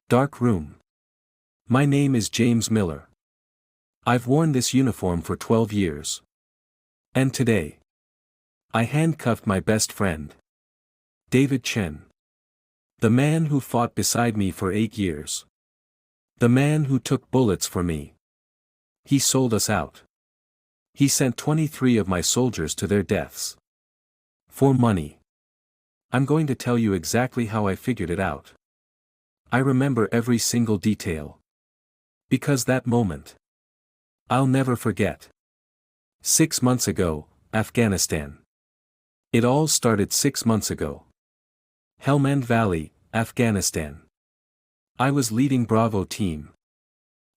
Dark room. My name is James Miller. I've worn this uniform for 12 years. And today, I handcuffed my best friend. David Chen. The man who fought beside me for 8 years. The man who took bullets for me. He sold us out. He sent 23 of my soldiers to their deaths. For money. I'm going to tell you exactly how I figured it out. I remember every single detail. Because that moment, I'll never forget. 6 months ago, Afghanistan. It all started 6 months ago. Helmand Valley, Afghanistan. I was leading Bravo team.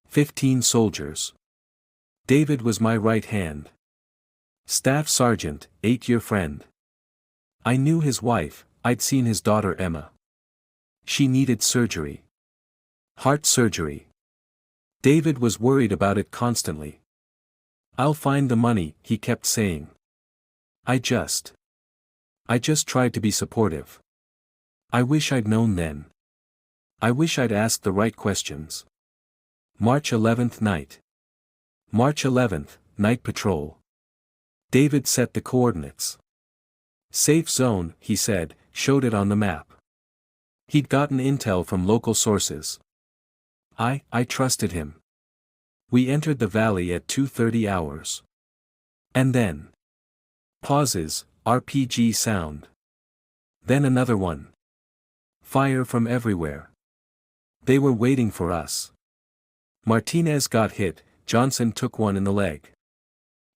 15 soldiers. David was my right hand. Staff sergeant, 8-year friend. I knew his wife, I'd seen his daughter Emma. She needed surgery. Heart surgery. David was worried about it constantly. I'll find the money, he kept saying. I just tried to be supportive. I wish I'd known then. I wish I'd asked the right questions. March 11th night. March 11th, night patrol. David set the coordinates. Safe zone, he said, showed it on the map. He'd gotten intel from local sources. I trusted him. We entered the valley at 2:30 hours. And then. Pauses, RPG sound. Then another one. Fire from everywhere. They were waiting for us. Martinez got hit, Johnson took one in the leg.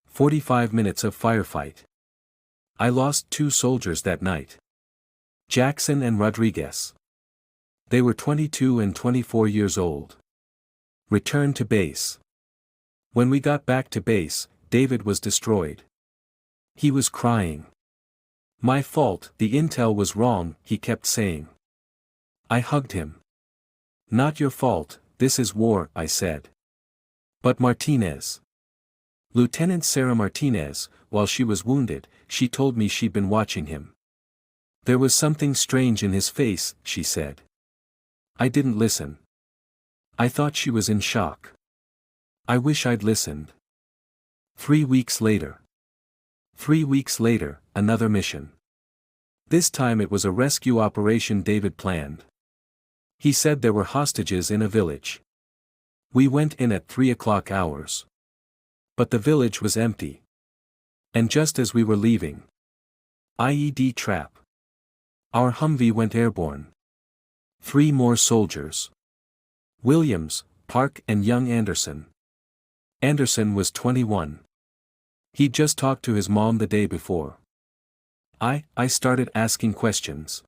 45 minutes of firefight. I lost 2 soldiers that night. Jackson and Rodriguez. They were 22 and 24 years old. Return to base. When we got back to base, David was destroyed. He was crying. My fault, the intel was wrong, he kept saying. I hugged him. Not your fault, this is war, I said. But Martinez. Lieutenant Sarah Martinez, while she was wounded, she told me she'd been watching him. There was something strange in his face, she said. I didn't listen. I thought she was in shock. I wish I'd listened. 3 weeks later. 3 weeks later, another mission. This time it was a rescue operation David planned. He said there were hostages in a village. We went in at 3 o'clock hours. But the village was empty. And just as we were leaving. IED trap. Our Humvee went airborne. 3 more soldiers. Williams, Park and young Anderson. Anderson was 21. He'd just talked to his mom the day before. I started asking questions.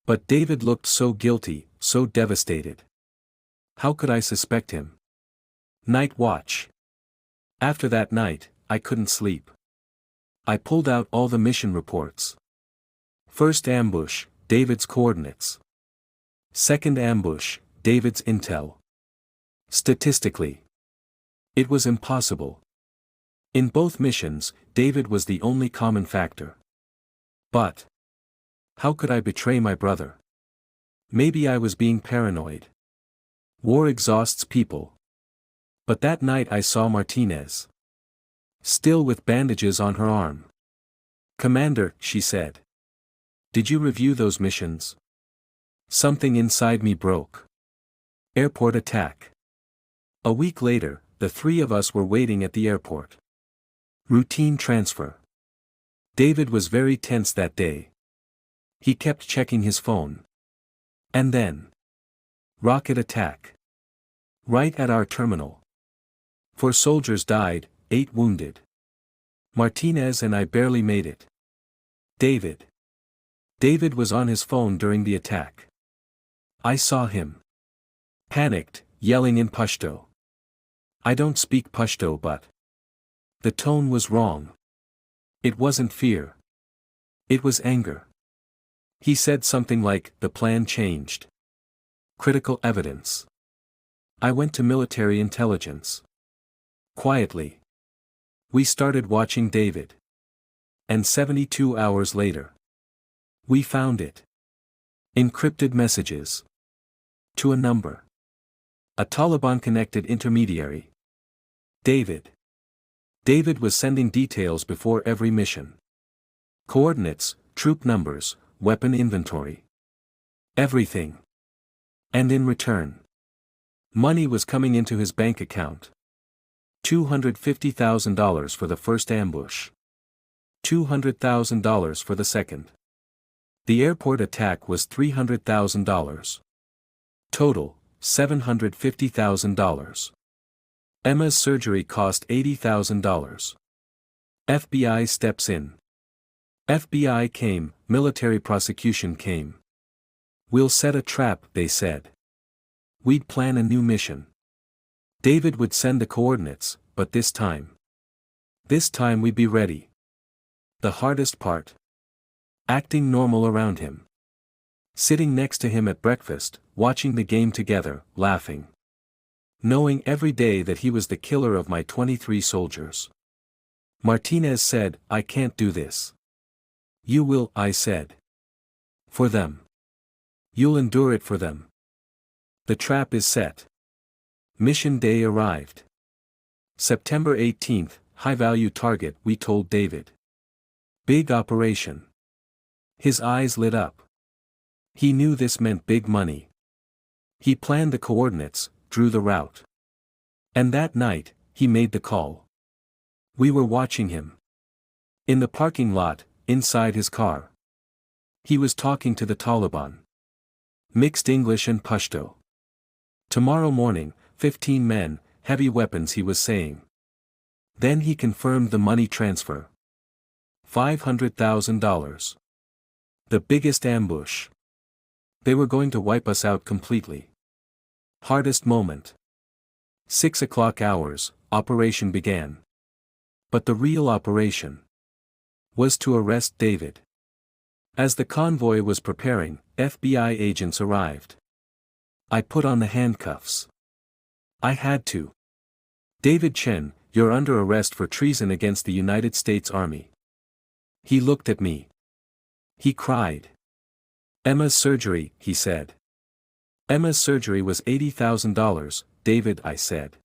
But David looked so guilty, so devastated. How could I suspect him? Night watch. After that night, I couldn't sleep. I pulled out all the mission reports. First ambush, David's coordinates. Second ambush, David's intel. Statistically, it was impossible. In both missions, David was the only common factor. But how could I betray my brother? Maybe I was being paranoid. War exhausts people. But that night I saw Martinez. Still with bandages on her arm. Commander, she said. Did you review those missions? Something inside me broke. Airport attack. A week later, the 3 of us were waiting at the airport. Routine transfer. David was very tense that day. He kept checking his phone. And then. Rocket attack. Right at our terminal. 4 soldiers died, 8 wounded. Martinez and I barely made it. David was on his phone during the attack. I saw him. Panicked, yelling in Pashto. I don't speak Pashto but. The tone was wrong. It wasn't fear. It was anger. He said something like, the plan changed. Critical evidence. I went to military intelligence. Quietly. We started watching David. And 72 hours later. We found it. Encrypted messages. To a number. A Taliban-connected intermediary. David. David was sending details before every mission. Coordinates, troop numbers, weapon inventory. Everything. And in return, money was coming into his bank account. $250,000 for the first ambush. $200,000 for the second. The airport attack was $300,000. Total, $750,000. Emma's surgery cost $80,000. FBI steps in. FBI came, military prosecution came. We'll set a trap, they said. We'd plan a new mission. David would send the coordinates, but this time we'd be ready. The hardest part? Acting normal around him. Sitting next to him at breakfast, watching the game together, laughing. Knowing every day that he was the killer of my 23 soldiers. Martinez said, I can't do this. You will, I said. For them. You'll endure it for them. The trap is set. Mission day arrived. September 18th, high-value target, we told David. Big operation. His eyes lit up. He knew this meant big money. He planned the coordinates, drew the route. And that night, he made the call. We were watching him. In the parking lot, inside his car. He was talking to the Taliban. Mixed English and Pashto. Tomorrow morning, 15 men, heavy weapons, he was saying. Then he confirmed the money transfer. $500,000. The biggest ambush. They were going to wipe us out completely. Hardest moment. 6 o'clock hours, operation began. But the real operation was to arrest David. As the convoy was preparing, FBI agents arrived. I put on the handcuffs. I had to. David Chen, you're under arrest for treason against the United States Army. He looked at me. He cried. Emma's surgery, he said. Emma's surgery was $80,000, David, I said.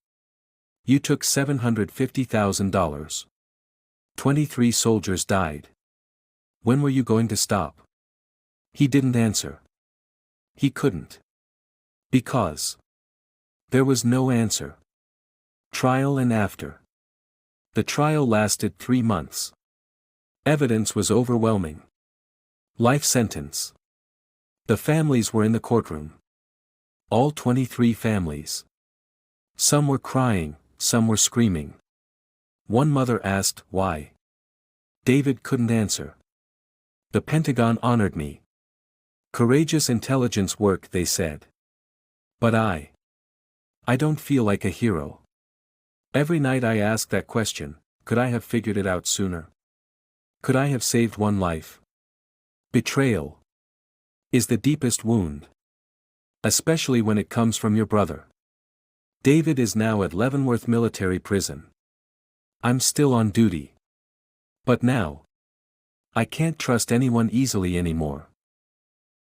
You took $750,000. 23 soldiers died. When were you going to stop? He didn't answer. He couldn't. Because there was no answer. Trial and after. The trial lasted 3 months. Evidence was overwhelming. Life sentence. The families were in the courtroom. All 23 families. Some were crying, some were screaming. One mother asked, why? David couldn't answer. The Pentagon honored me. Courageous intelligence work, they said. But I don't feel like a hero. Every night I ask that question, could I have figured it out sooner? Could I have saved one life? Betrayal is the deepest wound. Especially when it comes from your brother. David is now at Leavenworth Military Prison. I'm still on duty. But now, I can't trust anyone easily anymore.